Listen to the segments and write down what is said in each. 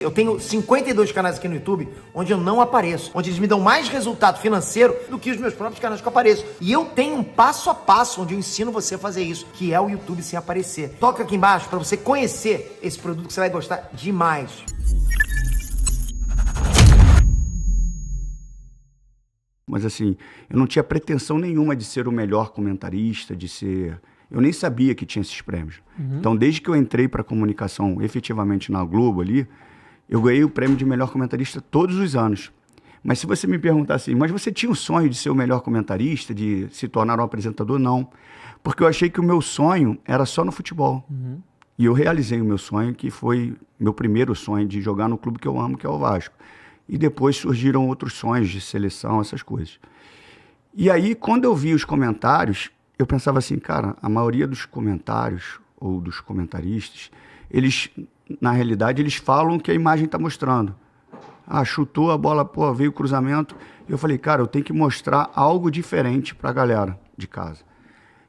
Eu tenho 52 canais aqui no YouTube onde eu não apareço, onde eles me dão mais resultado financeiro do que os meus próprios canais que eu apareço. E eu tenho um passo a passo onde eu ensino você a fazer isso, que é o YouTube sem aparecer. Toca aqui embaixo para você conhecer esse produto que você vai gostar demais. Mas assim, eu não tinha pretensão nenhuma de ser o melhor comentarista, de ser... Eu nem sabia que tinha esses prêmios. Então, desde que eu entrei para comunicação efetivamente na Globo ali, eu ganhei o prêmio de melhor comentarista todos os anos. Mas se você me perguntar assim, mas você tinha o sonho de ser o melhor comentarista, de se tornar um apresentador? Não. Porque eu achei que o meu sonho era só no futebol. E eu realizei o meu sonho, que foi meu primeiro sonho de jogar no clube que eu amo, que é o Vasco. E depois surgiram outros sonhos de seleção, essas coisas. E aí, quando eu vi os comentários, eu pensava assim, cara, a maioria dos comentários, ou dos comentaristas, eles, na realidade, eles falam o que a imagem está mostrando. Ah, chutou a bola, pô, veio o cruzamento. Eu falei, cara, eu tenho que mostrar algo diferente para a galera de casa.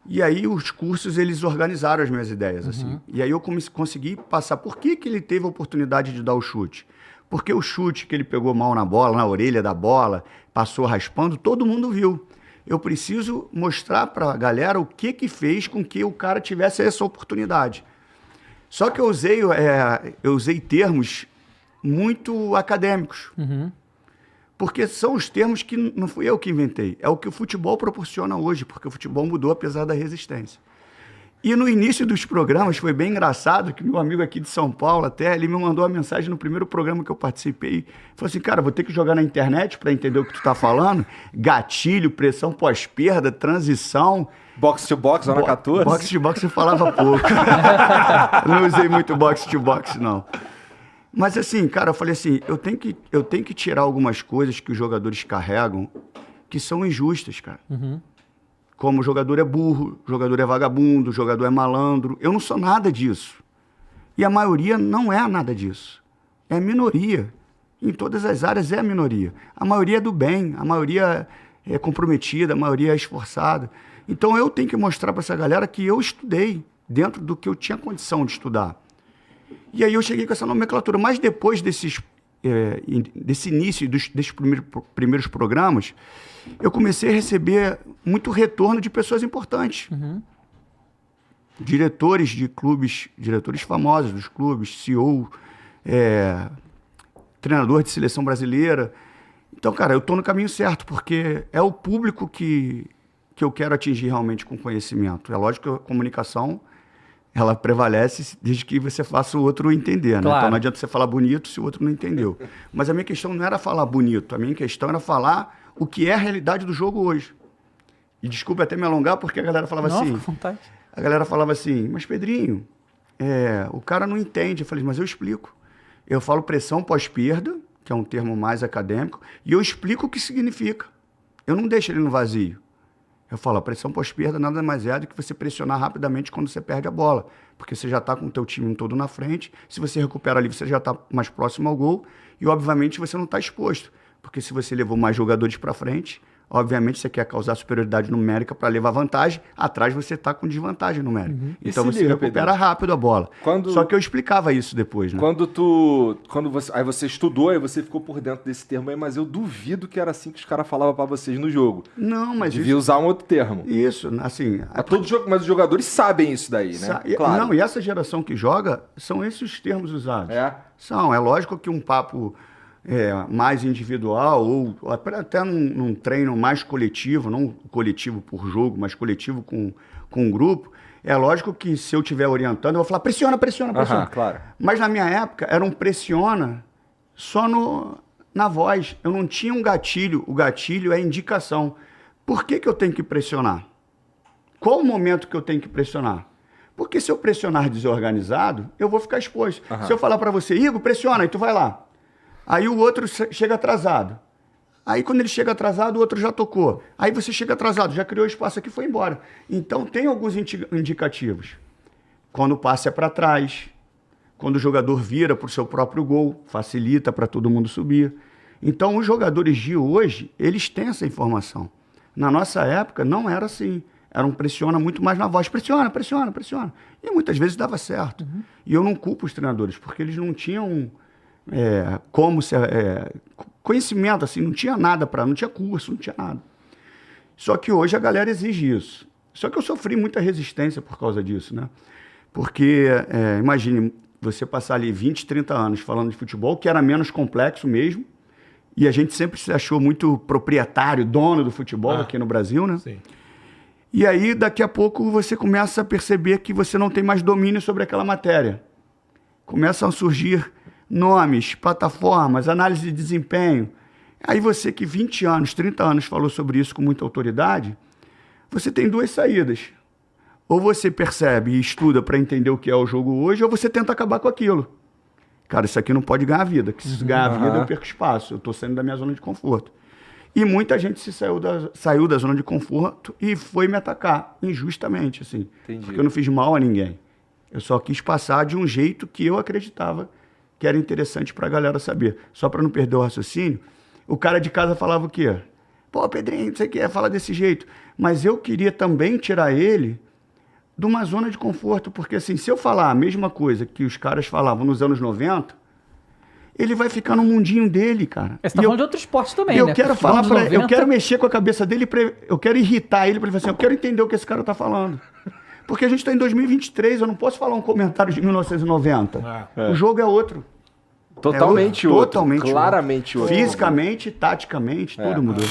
E aí, os cursos, eles organizaram as minhas ideias, assim. E aí, eu consegui passar. Por que ele teve a oportunidade de dar o chute? Porque o chute que ele pegou mal na bola, na orelha da bola, passou raspando, todo mundo viu. Eu preciso mostrar para a galera o que fez com que o cara tivesse essa oportunidade. Só que eu usei termos muito acadêmicos. Porque são os termos que não fui eu que inventei. É o que o futebol proporciona hoje, porque o futebol mudou apesar da resistência. E no início dos programas foi bem engraçado que meu amigo aqui de São Paulo até, ele me mandou uma mensagem no primeiro programa que eu participei. Falou assim, cara, vou ter que jogar na internet para entender o que tu tá falando. Gatilho, pressão pós-perda, transição. Box to box, zona 14? Box to box eu falava pouco. Não usei muito box to box, não. Mas assim, cara, eu falei assim, eu tenho que tirar algumas coisas que os jogadores carregam que são injustas, cara. Como o jogador é burro, o jogador é vagabundo, o jogador é malandro. Eu não sou nada disso. E a maioria não é nada disso. É a minoria. Em todas as áreas é a minoria. A maioria é do bem, a maioria é comprometida, a maioria é esforçada. Então eu tenho que mostrar para essa galera que eu estudei dentro do que eu tinha condição de estudar. E aí eu cheguei com essa nomenclatura. Mas depois desse início, desses primeiros programas, eu comecei a receber muito retorno de pessoas importantes. Diretores de clubes, diretores famosos dos clubes, CEO, treinador de seleção brasileira. Então, cara, eu estou no caminho certo, porque é o público que eu quero atingir realmente com conhecimento. É lógico que a comunicação, ela prevalece desde que você faça o outro entender, né? Claro. Então não adianta você falar bonito se o outro não entendeu. Mas a minha questão não era falar bonito, a minha questão era falar o que é a realidade do jogo hoje. E desculpa até me alongar, porque a galera falava assim... Fica à vontade. A galera falava assim, mas Pedrinho, o cara não entende. Eu falei, mas eu explico. Eu falo pressão pós-perda, que é um termo mais acadêmico, e eu explico o que significa. Eu não deixo ele no vazio. Eu falo, a pressão pós-perda nada mais é do que você pressionar rapidamente quando você perde a bola. Porque você já está com o teu time todo na frente. Se você recupera ali, você já está mais próximo ao gol. E, obviamente, você não está exposto. Porque se você levou mais jogadores para frente, obviamente você quer causar superioridade numérica para levar vantagem. Atrás você está com desvantagem numérica. Então você recupera rápido a bola. Só que eu explicava isso depois, né? Aí você estudou, aí você ficou por dentro desse termo aí, mas eu duvido que era assim que os caras falavam para vocês no jogo. Não, mas... Devia usar um outro termo. Isso, assim... Mas os jogadores sabem isso daí, né? Claro. Não, e essa geração que joga, são esses os termos usados. É lógico que um papo mais individual, ou até num treino mais coletivo, não coletivo por jogo, mas coletivo com um grupo, é lógico que se eu estiver orientando, eu vou falar pressiona. Claro. Mas na minha época, era um pressiona só na voz. Eu não tinha um gatilho. O gatilho é indicação. Por que eu tenho que pressionar? Qual o momento que eu tenho que pressionar? Porque se eu pressionar desorganizado, eu vou ficar exposto. Se eu falar para você, Igor, pressiona, aí tu vai lá. Aí o outro chega atrasado. Aí quando ele chega atrasado, o outro já tocou. Aí você chega atrasado, já criou espaço aqui e foi embora. Então tem alguns indicativos. Quando o passe é para trás, quando o jogador vira para o seu próprio gol, facilita para todo mundo subir. Então os jogadores de hoje, eles têm essa informação. Na nossa época não era assim. Era um pressiona muito mais na voz. Pressiona. E muitas vezes dava certo. E eu não culpo os treinadores, porque eles não tinham como se... conhecimento, assim, não tinha nada não tinha curso, não tinha nada. Só que hoje a galera exige isso. Só que eu sofri muita resistência por causa disso, né? Porque, imagine, você passar ali 20, 30 anos falando de futebol, que era menos complexo mesmo, e a gente sempre se achou muito proprietário, dono do futebol aqui no Brasil, né? Sim. E aí, daqui a pouco, você começa a perceber que você não tem mais domínio sobre aquela matéria. Começam a surgir nomes, plataformas, análise de desempenho. Aí você que 20 anos, 30 anos falou sobre isso com muita autoridade, você tem duas saídas. Ou você percebe e estuda para entender o que é o jogo hoje, ou você tenta acabar com aquilo. Cara, isso aqui não pode ganhar vida, que se ganhar vida eu perco espaço, eu estou saindo da minha zona de conforto. E muita gente saiu da zona de conforto e foi me atacar, injustamente, assim. Entendi. Porque eu não fiz mal a ninguém. Eu só quis passar de um jeito que eu acreditava que era interessante pra galera saber. Só para não perder o raciocínio, o cara de casa falava o quê? Pô, Pedrinho, você quer falar desse jeito. Mas eu queria também tirar ele de uma zona de conforto, porque assim, se eu falar a mesma coisa que os caras falavam nos anos 90, ele vai ficar no mundinho dele, cara. Você tá falando de outro esporte também, eu né? quero Futebol falar dos pra ele, eu 90. quero mexer com a cabeça dele, eu quero irritar ele pra ele falar assim, eu quero entender o que esse cara tá falando. Porque a gente tá em 2023, eu não posso falar um comentário de 1990. O jogo é outro. Totalmente outro. Totalmente Claramente outro. Fisicamente, taticamente, tudo mudou.